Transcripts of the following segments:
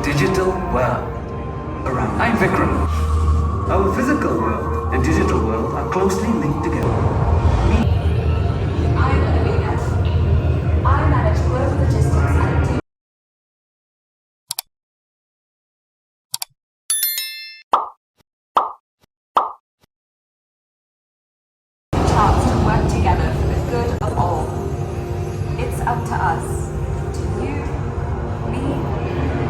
digital world around. I'm Vikram. Our physical world and digital world are closely linked together. I'm Alina. I manage global logistics at India. Charts to work together for the good of all. It's up to us, to you, me,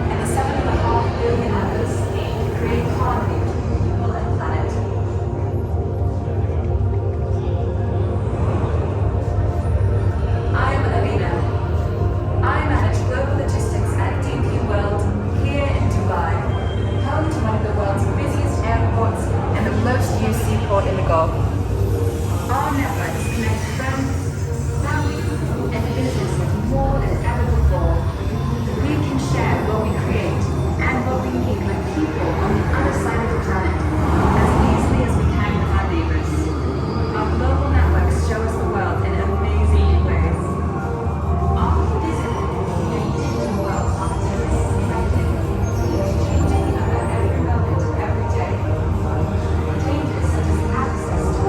and the 7.5 billion others to create harmony between people and planet. I'm Alina. I manage global logistics at DP World here in Dubai, home to one of the world's busiest airports and the most used seaport in the Gulf. Our networks connect friends, family, and businesses more than ever before. We can share what we create and what we need with people on the other side of the planet as easily as we can with our neighbors. Our global networks show us the world in amazing new ways. Our visit the world offers us everything, changing our every moment, every day. Changes such as access to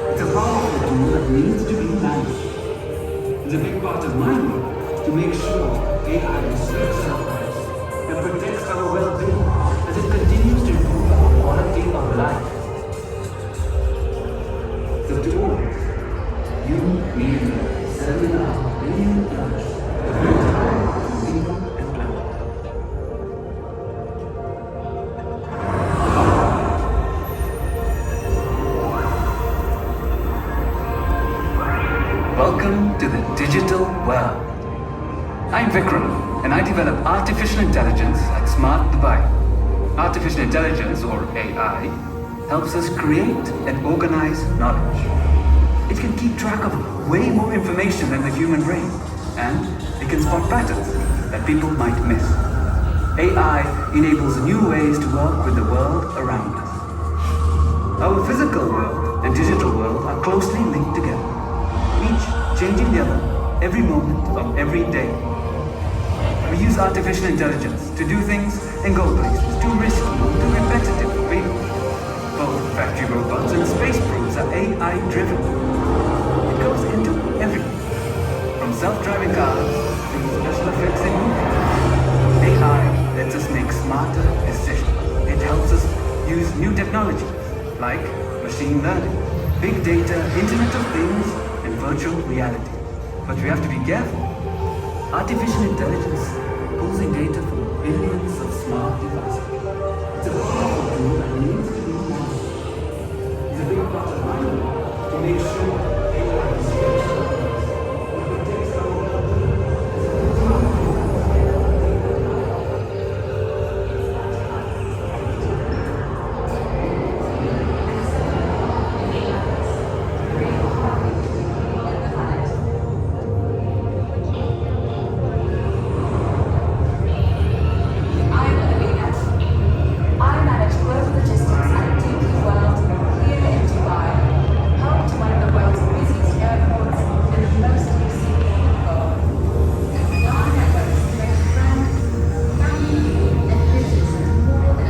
It's a powerful tool that needs to be managed. It's a big part of my work to make sure AI respects our lives and protects our well-being as it continues to improve our quality of life. So to all, you, me, and 7.5 billion plus, people and planet. Welcome to the digital world. I'm Vikram, and I develop artificial intelligence at Smart Dubai. Artificial intelligence, or AI, helps us create and organize knowledge. It can keep track of way more information than the human brain, and it can spot patterns that people might miss. AI enables new ways to work with the world around us. Our physical world and digital world are closely linked together, each changing the other every moment of every day. We use artificial intelligence to do things and go places too risky, too repetitive for people. Both factory robots and space probes are AI driven. It goes into everything, from self-driving cars to special effects in movies. AI lets us make smarter decisions. It helps us use new technologies like machine learning, big data, Internet of Things, and virtual reality. But we have to be careful. Artificial intelligence pulls in data from billions of smart devices. It's a powerful tool that needs to be managed. It's a big part of my work to make sure